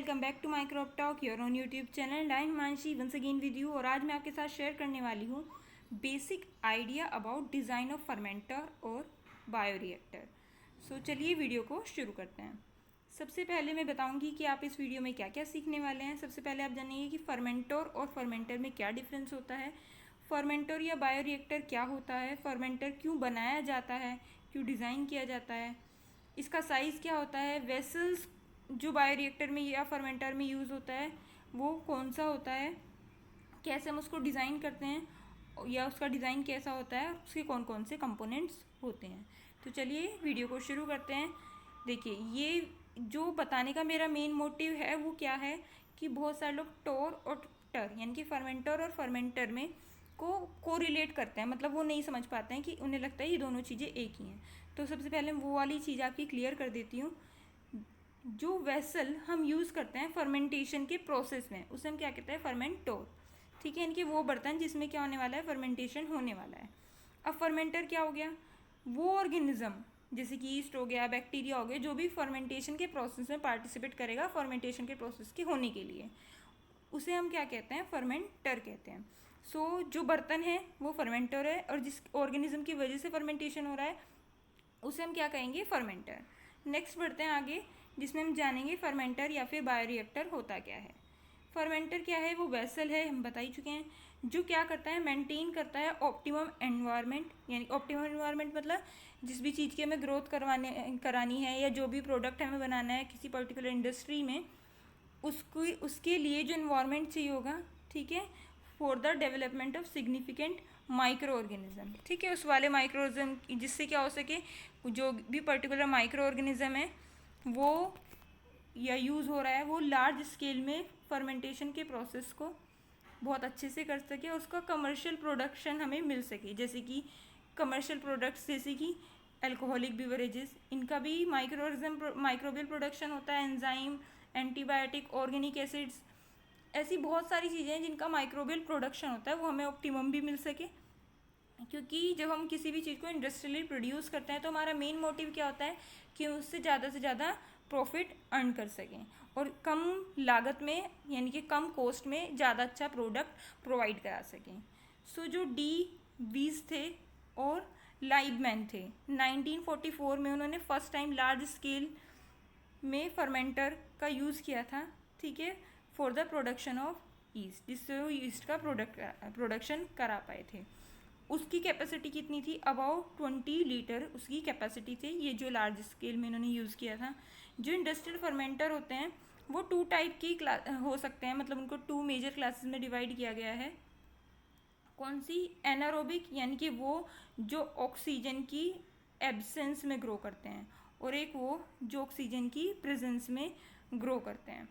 Welcome back to my crop talk your on YouTube channel. I Himanshi once again with you. और आज मैं आपके साथ शेयर करने वाली हूँ basic idea about design of fermenter और बायोरिएक्टर। सो चलिए वीडियो को शुरू करते हैं। सबसे पहले मैं बताऊंगी कि आप इस वीडियो में क्या क्या सीखने वाले हैं। सबसे पहले आप जानेंगे कि फर्मेंटर और फर्मेंटर में क्या डिफरेंस होता है, फर्मेंटर या बायोरिएक्टर क्या होता है, फर्मेंटर क्यों बनाया जाता है, क्यों डिज़ाइन किया जाता है, इसका साइज़ क्या होता है, वेसल्स जो बायोरिएक्टर में या फर्मेंटर में यूज़ होता है वो कौन सा होता है, कैसे हम उसको डिज़ाइन करते हैं या उसका डिज़ाइन कैसा होता है, उसके कौन कौन से कंपोनेंट्स होते हैं। तो चलिए वीडियो को शुरू करते हैं। देखिए, ये जो बताने का मेरा मेन मोटिव है वो क्या है कि बहुत सारे लोग टोर और टर यानी कि फर्मेंटर और फर्मेंटर में को रिलेट करते हैं, मतलब वो नहीं समझ पाते हैं कि उन्हें लगता है ये दोनों चीज़ें एक ही हैं। तो सबसे पहले वो वाली चीज़ आपकी क्लियर कर देती हूँ। जो वेसल हम यूज़ करते हैं फर्मेंटेशन के प्रोसेस में उसे हम क्या कहते हैं, फर्मेंटोर। ठीक है, इनके वो बर्तन जिसमें क्या होने वाला है, फर्मेंटेशन होने वाला है। अब फर्मेंटर क्या हो गया, वो ऑर्गेनिज्म जैसे कि ईस्ट हो गया, बैक्टीरिया हो गया, जो भी फर्मेंटेशन के प्रोसेस में पार्टिसिपेट करेगा फर्मेंटेशन के प्रोसेस के होने के लिए, उसे हम क्या कहते हैं, फर्मेंटर कहते हैं। सो जो बर्तन है वो फर्मेंटर है और जिस ऑर्गेनिज्म की वजह से फर्मेंटेशन हो रहा है उसे हम क्या कहेंगे, फर्मेंटर। नेक्स्ट बढ़ते हैं आगे, जिसमें हम जानेंगे फर्मेंटर या फिर बायोरिएक्टर होता क्या है। फर्मेंटर क्या है, वो वेसल है, हम बता ही चुके हैं, जो क्या करता है, मेंटेन करता है ऑप्टिमम एनवायरनमेंट। यानी ऑप्टिमम एनवायरनमेंट मतलब जिस भी चीज़ की हमें ग्रोथ करानी है या जो भी प्रोडक्ट हमें बनाना है किसी पर्टिकुलर इंडस्ट्री में, उसके लिए जो इन्वायरमेंट चाहिए होगा, ठीक है, for the development of significant micro organism. ठीक है, उस वाले माइक्रो ऑर्गेनिज्म जिससे क्या हो सके, जो भी पर्टिकुलर माइक्रो ऑर्गेनिज्म है वो या यूज़ हो रहा है वो लार्ज स्केल में फर्मेंटेशन के प्रोसेस को बहुत अच्छे से कर सके, उसका कमर्शियल प्रोडक्शन हमें मिल सके। जैसे कि कमर्शियल प्रोडक्ट्स जैसे कि अल्कोहलिक बिवरेजेस, इनका भी माइक्रोबियल प्रोडक्शन होता है, एंजाइम, एंटीबायोटिक, ऑर्गेनिक एसिड्स, ऐसी बहुत सारी चीज़ें हैं जिनका माइक्रोबियल प्रोडक्शन होता है, वो हमें ऑप्टिमम भी मिल सके। क्योंकि जब हम किसी भी चीज़ को इंडस्ट्रियली प्रोड्यूस करते हैं तो हमारा मेन मोटिव क्या होता है कि उससे ज़्यादा प्रॉफिट अर्न कर सकें और कम लागत में यानी कि कम कॉस्ट में ज़्यादा अच्छा प्रोडक्ट प्रोवाइड करा सकें। सो जो डी वीज थे और लाइबमैन थे, 1944 में उन्होंने फर्स्ट टाइम लार्ज स्केल में फर्मेंटर का यूज़ किया था, ठीक है, for the production of east, जिससे वो ईस्ट का प्रोडक्शन करा पाए थे। उसकी कैपेसिटी कितनी थी, अबाउट 20 लीटर उसकी कैपेसिटी थी। ये जो लार्ज स्केल में इन्होंने यूज़ किया था। जो इंडस्ट्रियल फर्मेंटर होते हैं वो टू टाइप की हो सकते हैं, मतलब उनको टू मेजर क्लासेस में डिवाइड किया गया है। कौन सी, एनारोबिक यानी कि वो जो ऑक्सीजन की एब्सेंस में ग्रो करते हैं, और एक वो जो ऑक्सीजन की प्रेजेंस में ग्रो करते हैं।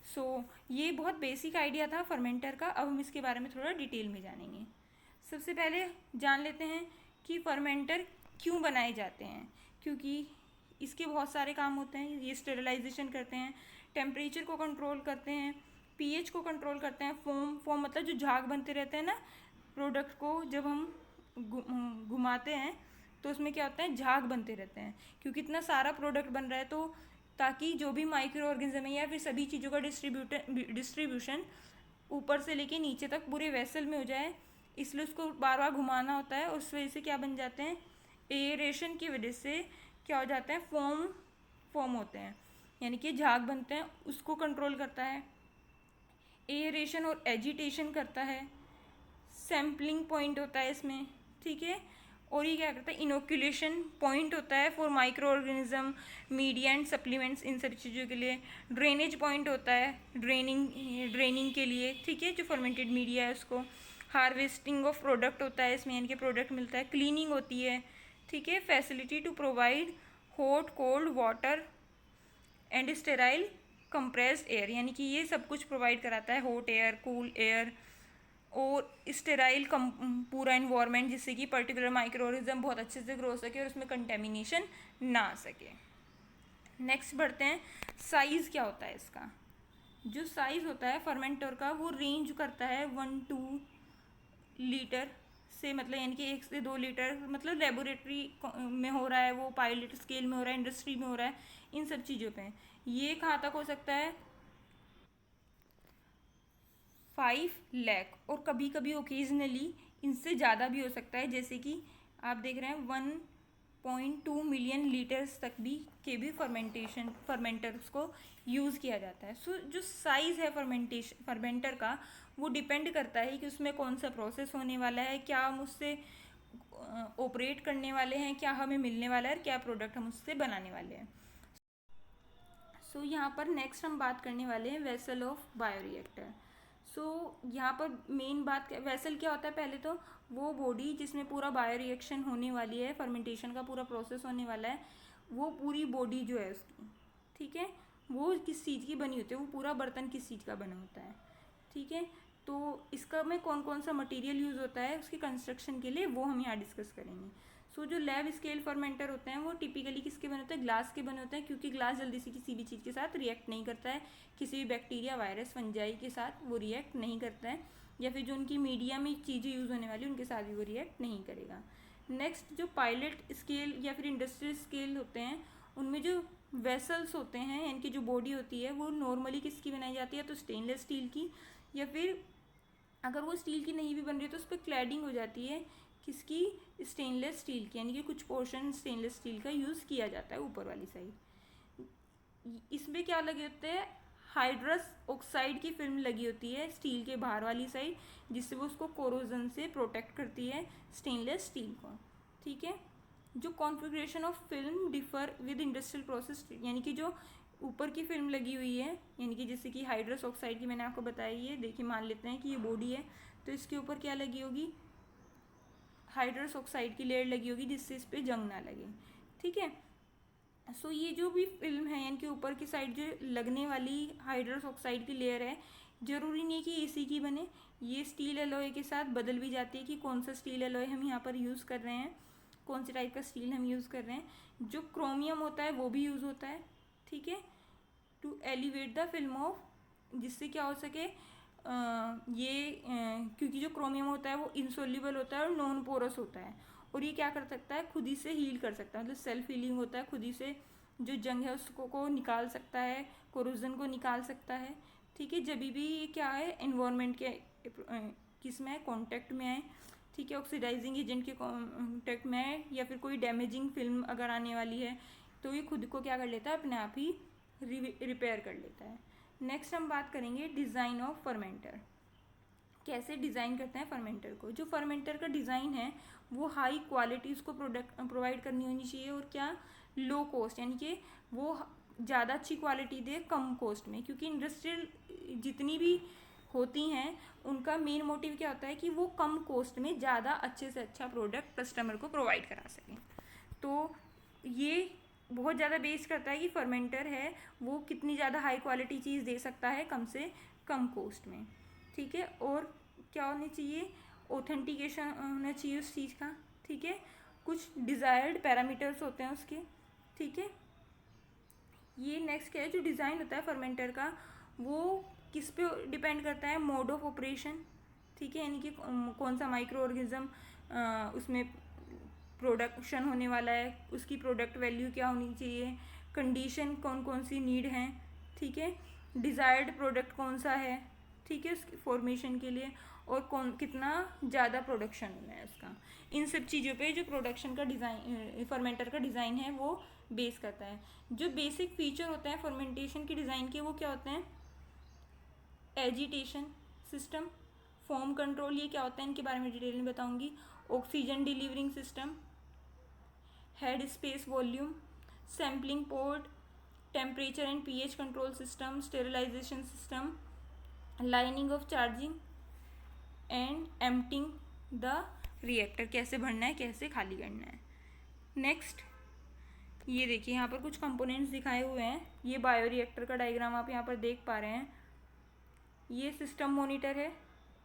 सो ये बहुत बेसिक आइडिया था फर्मेंटर का। अब हम इसके बारे में थोड़ा डिटेल में जानेंगे। सबसे पहले जान लेते हैं कि फर्मेंटर क्यों बनाए जाते हैं। क्योंकि इसके बहुत सारे काम होते हैं। ये स्टेरिलाइजेशन करते हैं, टेम्परेचर को कंट्रोल करते हैं, पीएच को कंट्रोल करते हैं, फोम मतलब जो झाग बनते रहते हैं ना प्रोडक्ट को जब हम घुमाते हैं तो उसमें क्या होता है, झाग बनते रहते हैं। क्योंकि इतना सारा प्रोडक्ट बन रहा है तो ताकि जो भी माइक्रो ऑर्गेनिज्म है या फिर सभी चीज़ों का डिस्ट्रीब्यूशन ऊपर से लेके नीचे तक पूरे वेसल में हो जाए, इसलिए उसको बार बार घुमाना होता है। उस वजह से क्या बन जाते हैं, एयरेशन की वजह से क्या हो जाता है, फॉर्म होते हैं, यानी कि झाग बनते हैं, उसको कंट्रोल करता है। एयरेशन और एजिटेशन करता है, सैम्पलिंग पॉइंट होता है इसमें, ठीक है। और ये क्या करता है, इनोकुलेशन पॉइंट होता है for microorganism, media and supplements, इन सभी चीज़ों के लिए। ड्रेनेज पॉइंट होता है ड्रेनिंग के लिए, ठीक है, जो फर्मेंटेड मीडिया है उसको। हार्वेस्टिंग ऑफ प्रोडक्ट होता है इसमें, यानी कि प्रोडक्ट मिलता है। क्लीनिंग होती है, ठीक है। Facility to provide hot cold water and sterile compressed air, यानी कि ये सब कुछ प्रोवाइड कराता है, हॉट एयर, कूल एयर और स्टेराइल पूरा इन्वायरमेंट, जिससे कि पर्टिकुलर माइक्रो ऑर्गेनिज्म बहुत अच्छे से ग्रो हो सके और उसमें कंटेमिनेशन ना आ सके। नेक्स्ट बढ़ते हैं, साइज़ क्या होता है इसका। जो साइज़ होता है फर्मेंटर का वो रेंज करता है 1-2 लीटर से, मतलब यानी कि 1 से 2 लीटर, मतलब लेबोरेटरी में हो रहा है, वो पायलट स्केल में हो रहा है, इंडस्ट्री में हो रहा है, इन सब चीज़ों पे। ये कहाँ तक हो सकता है, 5 लाख, और कभी कभी ओकेजनली इनसे ज़्यादा भी हो सकता है, जैसे कि आप देख रहे हैं 1.2 मिलियन लीटर्स तक भी फर्मेंटर्स को यूज़ किया जाता है। सो जो साइज़ है फर्मेंटर का, वो डिपेंड करता है कि उसमें कौन सा प्रोसेस होने वाला है, क्या हम उससे ऑपरेट करने वाले हैं, क्या हमें मिलने वाला है, और क्या प्रोडक्ट हम उससे बनाने वाले हैं। सो यहाँ पर नेक्स्ट हम बात करने वाले हैं वेसल ऑफ बायोरिएक्टर। सो यहाँ पर मेन बात, वेसल क्या होता है, पहले तो वो बॉडी जिसमें पूरा बायो रिएक्शन होने वाली है, फर्मेंटेशन का पूरा प्रोसेस होने वाला है, वो पूरी बॉडी जो है उसकी, ठीक है, वो किस चीज़ की बनी होती है, वो पूरा बर्तन किस चीज़ का बना होता है, ठीक है। तो इसका में कौन कौन सा मटेरियल यूज़ होता है उसकी कंस्ट्रक्शन के लिए, वो हम यहाँ डिस्कस करेंगे। सो जो लैब स्केल फर्मेंटर होते हैं वो टिपिकली किसके बने होते हैं, ग्लास के बने होते हैं, क्योंकि ग्लास जल्दी से किसी भी चीज़ के साथ रिएक्ट नहीं करता है, किसी भी बैक्टीरिया, वायरस, फंजाई के साथ वो रिएक्ट नहीं करता है, या फिर जो उनकी मीडिया में चीज़ें यूज़ होने वाली उनके साथ भी वो रिएक्ट नहीं करेगा। नेक्स्ट जो पायलट स्केल या फिर इंडस्ट्रियल स्केल होते हैं, उनमें जो वेसल्स होते हैं, यानी कि जो बॉडी होती है, वो नॉर्मली किसकी बनाई जाती है, तो स्टेनलेस स्टील की, या फिर अगर वो स्टील की नहीं भी बन रही तो उस पर क्लैडिंग हो जाती है किसकी, स्टेनलेस स्टील की, यानी कि कुछ पोर्शन स्टेनलेस स्टील का यूज़ किया जाता है ऊपर वाली साइड। इसमें क्या लगे होते हैं, हाइड्रस ऑक्साइड की फिल्म लगी होती है स्टील के बाहर वाली साइड, जिससे वो उसको कोरोजन से प्रोटेक्ट करती है स्टेनलेस स्टील को, ठीक है। जो configuration of film differ with industrial process, यानी कि जो ऊपर की फिल्म लगी हुई है, यानी कि जैसे कि हाइड्रस ऑक्साइड की मैंने आपको बताई है, देखिए मान लेते हैं कि ये बॉडी है, तो इसके ऊपर क्या लगी होगी, हाइड्रस ऑक्साइड की लेयर लगी होगी, जिससे इस पर जंग ना लगे, ठीक है। सो ये जो भी फिल्म है, यानी कि ऊपर की साइड जो लगने वाली हाइड्रस ऑक्साइड की लेयर है, ज़रूरी नहीं कि इसी की बने, ये स्टील एलॉय के साथ बदल भी जाती है कि कौन सा स्टील एलॉय हम यहाँ पर यूज़ कर रहे हैं, कौन से टाइप का स्टील हम यूज़ कर रहे हैं। जो क्रोमियम होता है वो भी यूज़ होता है, ठीक है, to elevate the film of, जिससे क्या हो सके, क्योंकि जो क्रोमियम होता है वो इंसोल्यूबल होता है और नॉन पोरस होता है, और ये क्या कर सकता है, खुद ही से हील कर सकता है, मतलब सेल्फ हीलिंग होता है, खुद ही से जो जंग है उसको को निकाल सकता है, कोरोजन को निकाल सकता है, ठीक है। जब भी ये क्या है, एनवायरनमेंट के किस में है, कॉन्टेक्ट में है, ठीक है, ऑक्सीडाइजिंग एजेंट के कॉन्टेक्ट में है, या फिर कोई डैमेजिंग फिल्म अगर आने वाली है, तो ये खुद को क्या कर लेता है, अपने आप ही रिपेयर कर लेता है। नेक्स्ट हम बात करेंगे डिज़ाइन ऑफ फर्मेंटर, कैसे डिज़ाइन करते हैं फर्मेंटर को। जो फर्मेंटर का डिज़ाइन है वो हाई क्वालिटी उसको प्रोडक्ट प्रोवाइड करनी होनी चाहिए, और क्या, लो कॉस्ट, यानी कि वो ज़्यादा अच्छी क्वालिटी दे कम कॉस्ट में, क्योंकि इंडस्ट्रियल जितनी भी होती हैं उनका मेन मोटिव क्या होता है कि वो कम कॉस्ट में ज़्यादा अच्छे से अच्छा प्रोडक्ट कस्टमर को प्रोवाइड करा सकें। तो ये बहुत ज़्यादा बेस करता है कि फर्मेंटर है वो कितनी ज़्यादा हाई क्वालिटी चीज़ दे सकता है कम से कम कॉस्ट में, ठीक है। और क्या होनी चाहिए, ऑथेंटिकेशन होना चाहिए उस चीज़ का, ठीक है, कुछ डिज़ायर्ड पैरामीटर्स होते हैं उसके, ठीक है। ये नेक्स्ट क्या है, जो डिज़ाइन होता है फर्मेंटर का वो किस पे डिपेंड करता है, मोड ऑफ ऑपरेशन, ठीक है, यानी कि कौन सा माइक्रो ऑर्गेनिज्म उसमें प्रोडक्शन होने वाला है, उसकी प्रोडक्ट वैल्यू क्या होनी चाहिए, कंडीशन कौन कौन सी नीड है, ठीक है, डिज़ायर्ड प्रोडक्ट कौन सा है, ठीक है, उसकी फॉर्मेशन के लिए, और कौन कितना ज़्यादा प्रोडक्शन होना है उसका। इन सब चीज़ों पे जो प्रोडक्शन का डिज़ाइन, फर्मेंटर का डिज़ाइन है वो बेस करता है। जो बेसिक फीचर होते हैं फर्मेंटेशन के डिज़ाइन के वो क्या होते हैं, एजिटेशन सिस्टम, फॉर्म कंट्रोल, ये क्या होता है इनके बारे में डिटेल में बताऊंगी, oxygen delivering system, head space volume, sampling port, temperature and pH control system, sterilization system, lining of charging and emptying the reactor, कैसे भरना है कैसे खाली करना है। नेक्स्ट ये देखिए यहाँ पर कुछ कंपोनेंट्स दिखाए हुए हैं, ये बायो रिएक्टर का डायग्राम आप यहाँ पर देख पा रहे हैं। ये सिस्टम मॉनिटर है,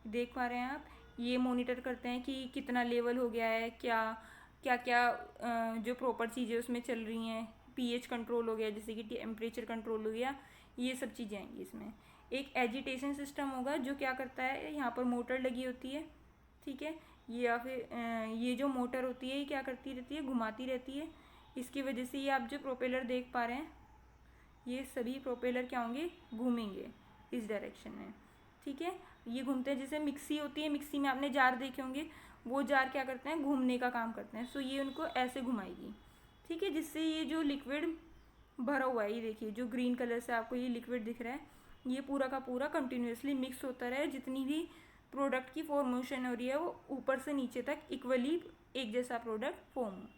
देख पा रहे हैं आप, ये मॉनिटर करते हैं कि कितना लेवल हो गया है, क्या क्या क्या जो प्रॉपर चीज़ें उसमें चल रही हैं, पीएच कंट्रोल हो गया, जैसे कि टेम्परेचर कंट्रोल हो गया, ये सब चीज़ें आएंगी इसमें। एक एजिटेशन सिस्टम होगा जो क्या करता है, यहाँ पर मोटर लगी होती है, ठीक है, ये या फिर ये जो मोटर होती है ये क्या करती रहती है, घुमाती रहती है, इसकी वजह से ये आप जो प्रोपेलर देख पा रहे हैं ये सभी प्रोपेलर क्या होंगे, घूमेंगे इस डायरेक्शन में, ठीक है। ये घूमते हैं। जैसे मिक्सी होती है, मिक्सी में आपने जार देखे होंगे, वो जार क्या करते हैं, घूमने का काम करते हैं। सो ये उनको ऐसे घुमाएगी, ठीक है, जिससे ये जो लिक्विड भरा हुआ है, ये देखिए जो ग्रीन कलर से आपको ये लिक्विड दिख रहा है, ये पूरा का पूरा कंटिन्यूसली मिक्स होता रहे। जितनी भी प्रोडक्ट की फॉर्मेशन हो रही है वो ऊपर से नीचे तक इक्वली एक जैसा प्रोडक्ट फॉर्म हो,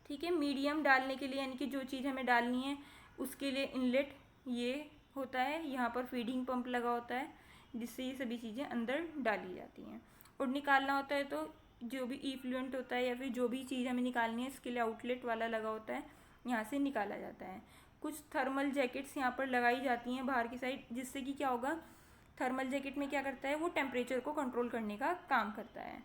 ठीक है। मीडियम डालने के लिए, यानी कि जो चीज़ हमें डालनी है उसके लिए इनलेट ये होता है, यहाँ पर फीडिंग पंप लगा होता है जिससे ये सभी चीज़ें अंदर डाली जाती हैं। और निकालना होता है तो जो भी इफ्लुएंट होता है या फिर जो भी चीज़ हमें निकालनी है इसके लिए आउटलेट वाला लगा होता है, यहाँ से निकाला जाता है। कुछ थर्मल जैकेट्स यहाँ पर लगाई जाती हैं बाहर की साइड, जिससे कि क्या होगा, थर्मल जैकेट में क्या करता है, वो टेम्परेचर को कंट्रोल करने का काम करता है।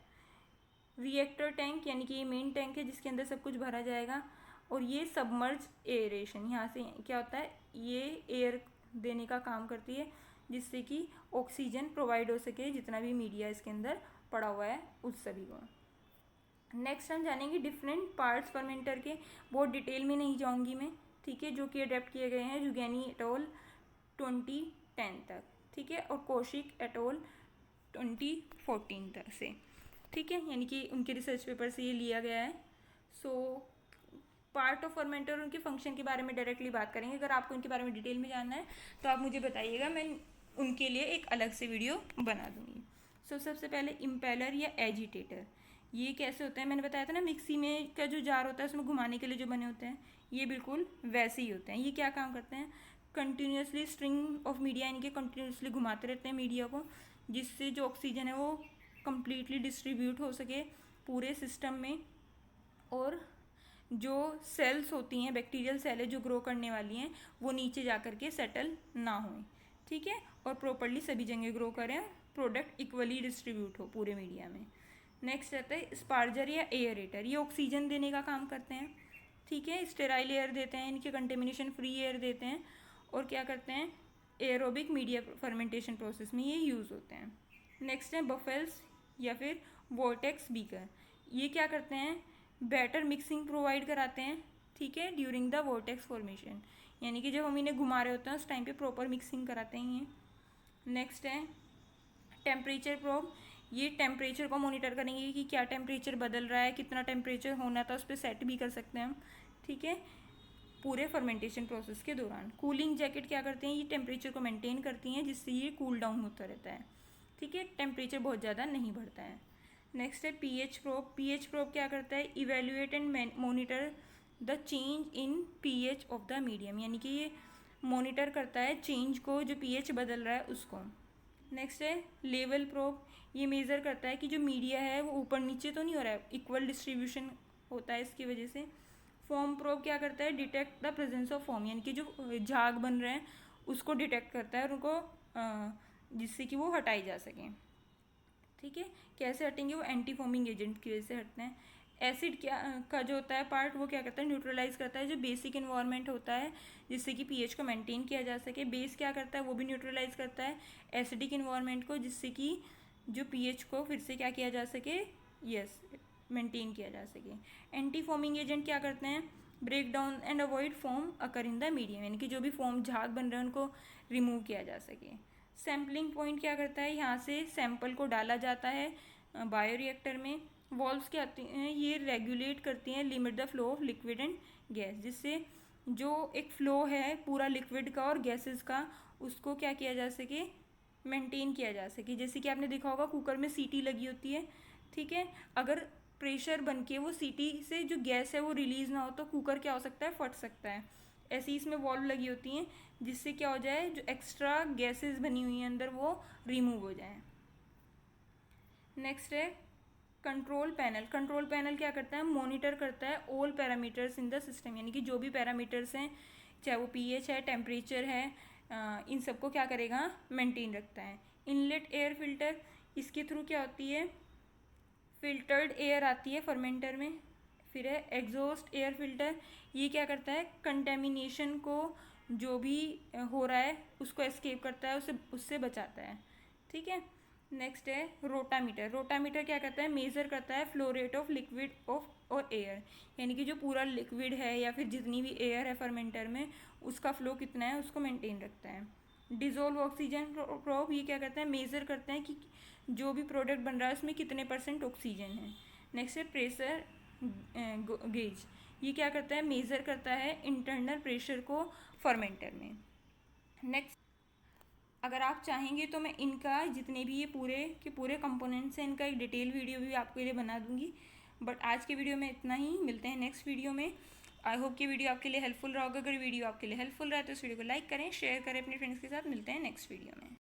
रिएक्टर टैंक, यानी कि ये मेन टैंक है जिसके अंदर सब कुछ भरा जाएगा। और ये सबमर्ज एयरेशन, यहाँ से क्या होता है, ये एयर देने का काम करती है जिससे कि ऑक्सीजन प्रोवाइड हो सके जितना भी मीडिया इसके अंदर पड़ा हुआ है उस सभी को। नेक्स्ट हम जानेंगे डिफरेंट पार्ट्स फर्मेंटर के, बहुत डिटेल में नहीं जाऊंगी मैं, ठीक है, जो कि अडेप्ट किए गए हैं जुगैनी एटोल 2010 तक, ठीक है, और कौशिक एटोल 2014 तक से, ठीक है, यानी कि उनके रिसर्च पेपर से ये लिया गया है। सो पार्ट ऑफ फर्मेंटर और उनके फंक्शन के बारे में डायरेक्टली बात करेंगे। अगर आपको इनके बारे में डिटेल में जानना है तो आप मुझे बताइएगा, मैं उनके लिए एक अलग से वीडियो बना दूँगी। सो सबसे पहले इम्पेलर या एजिटेटर, ये कैसे होता है, मैंने बताया था ना मिक्सी में का जो जार होता है उसमें घुमाने के लिए जो बने होते हैं, ये बिल्कुल वैसे ही होते हैं। ये क्या काम करते हैं, कंटिन्यूसली स्ट्रिंग ऑफ मीडिया इनके कंटिन्यूसली घुमाते रहते हैं मीडिया को, जिससे जो ऑक्सीजन है वो कंप्लीटली डिस्ट्रीब्यूट हो सके पूरे सिस्टम में। और जो सेल्स होती हैं, बैक्टीरियल सेल है जो ग्रो करने वाली हैं, वो नीचे जा कर के सेटल ना हों, ठीक है, और प्रॉपरली सभी जगह ग्रो करें, प्रोडक्ट इक्वली डिस्ट्रीब्यूट हो पूरे मीडिया में। नेक्स्ट रहता है स्पार्जर या एयरेटर, ये ऑक्सीजन देने का काम करते हैं, ठीक है, स्टेराइल एयर देते हैं, इनके कंटेमिनेशन फ्री एयर देते हैं, और क्या करते हैं, एरोबिक मीडिया फर्मेंटेशन प्रोसेस में ये यूज़ होते हैं। नेक्स्ट है बफेल्स या फिर वोर्टेक्स बीकर, ये क्या करते हैं, बैटर मिक्सिंग प्रोवाइड कराते हैं, ठीक है, ड्यूरिंग द वोर्टेक्स फॉर्मेशन, यानी कि जब हम इन्हें घुमा रहे होते हैं उस टाइम पे प्रॉपर मिक्सिंग कराते हैं ये। नेक्स्ट है टेम्परेचर प्रोब, ये टेम्परेचर को मॉनिटर करेंगे कि क्या टेम्परेचर बदल रहा है, कितना टेम्परेचर होना था उस पर सेट भी कर सकते हैं हम, ठीक है, पूरे फर्मेंटेशन प्रोसेस के दौरान। कूलिंग जैकेट क्या करते हैं, ये टेम्परेचर को मेंटेन करती हैं जिससे ये कूल डाउन होता रहता है, ठीक है, टेम्परेचर बहुत ज़्यादा नहीं बढ़ता है। नेक्स्ट है पीएच प्रोब, पीएच प्रोब क्या करता है, evaluate and monitor the change in pH of the medium, यानी कि ये मॉनिटर करता है चेंज को, जो पीएच बदल रहा है उसको। नेक्स्ट है लेवल प्रोब, ये मेज़र करता है कि जो मीडिया है वो ऊपर नीचे तो नहीं हो रहा है, इक्वल डिस्ट्रीब्यूशन होता है इसकी वजह से। फॉर्म प्रोब क्या करता है, detect the presence of form, यानी कि जो झाग बन रहे हैं उसको डिटेक्ट करता है और उनको जिससे कि वो हटाई जा सकें, ठीक है। कैसे हटेंगे, वो एंटी फॉर्मिंग एजेंट की वजह से हटते हैं। एसिड क्या का जो होता है पार्ट, वो क्या करता है, न्यूट्रलाइज करता है जो बेसिक इन्वायरमेंट होता है जिससे कि पीएच को मेंटेन किया जा सके। बेस क्या करता है, वो भी न्यूट्रलाइज करता है एसिडिक इन्वायरमेंट को, जिससे कि जो पीएच को फिर से क्या किया जा सके, यस, मेंटेन किया जा सके। एंटी फॉर्मिंग एजेंट क्या करते हैं, break down and avoid foam occur in the medium, यानी कि जो भी फॉर्म झाग बन रहे हैं उनको रिमूव किया जा सके। सैम्पलिंग पॉइंट क्या करता है, यहाँ से सैंपल को डाला जाता है बायोरिएक्टर में। वॉल्व्स क्या आती हैं, ये रेगुलेट करती हैं limit the flow of liquid and gas, जिससे जो एक फ्लो है पूरा लिक्विड का और गैसेस का उसको क्या किया जा सके, मेंटेन किया जा सके। जैसे कि आपने देखा होगा कुकर में सीटी लगी होती है, ठीक है, अगर प्रेशर बन के वो सीटी से जो गैस है वो रिलीज़ ना हो तो कुकर क्या हो सकता है, फट सकता है। ऐसे ही इसमें वॉल्व लगी होती हैं जिससे क्या हो जाए, जो एक्स्ट्रा गैसेस बनी हुई हैं अंदर वो रिमूव हो जाए। नेक्स्ट है कंट्रोल पैनल, कंट्रोल पैनल क्या करता है, मॉनिटर करता है all parameters in the system, यानी कि जो भी पैरामीटर्स हैं, चाहे वो पीएच है, टेम्परेचर है, इन सबको क्या करेगा, मेंटेन रखता है। इनलेट एयर फिल्टर, इसके थ्रू क्या होती है, फिल्टर्ड एयर आती है फर्मेंटर में। फिर है एग्जॉस्ट एयर फिल्टर, ये क्या करता है, कंटेमिनेशन को जो भी हो रहा है उसको एस्केप करता है, उससे बचाता है, ठीक है। नेक्स्ट है रोटामीटर, रोटामीटर क्या करता है, मेज़र करता है flow rate of liquid of और एयर, यानी कि जो पूरा लिक्विड है या फिर जितनी भी एयर है फर्मेंटर में उसका फ्लो कितना है उसको मेंटेन रखता है। डिजोल्व ऑक्सीजन प्रोब, ये क्या करता है, मेज़र करता है कि जो भी प्रोडक्ट बन रहा है उसमें कितने % ऑक्सीजन है। नेक्स्ट है प्रेशर गेज, ये क्या करता है, मेज़र करता है इंटरनल प्रेशर को फर्मेंटर में। नेक्स्ट, अगर आप चाहेंगे तो मैं इनका जितने भी ये पूरे के पूरे कंपोनेंट्स हैं इनका एक डिटेल वीडियो भी आपके लिए बना दूंगी। बट आज के वीडियो में इतना ही, मिलते हैं नेक्स्ट वीडियो में। आई होप कि वीडियो आपके लिए हेल्पफुल रहा होगा। अगर वीडियो आपके लिए हेल्पफुल रहा है तो इस वीडियो को लाइक करें, शेयर करें अपने फ्रेंड्स के साथ। मिलते हैं नेक्स्ट वीडियो में।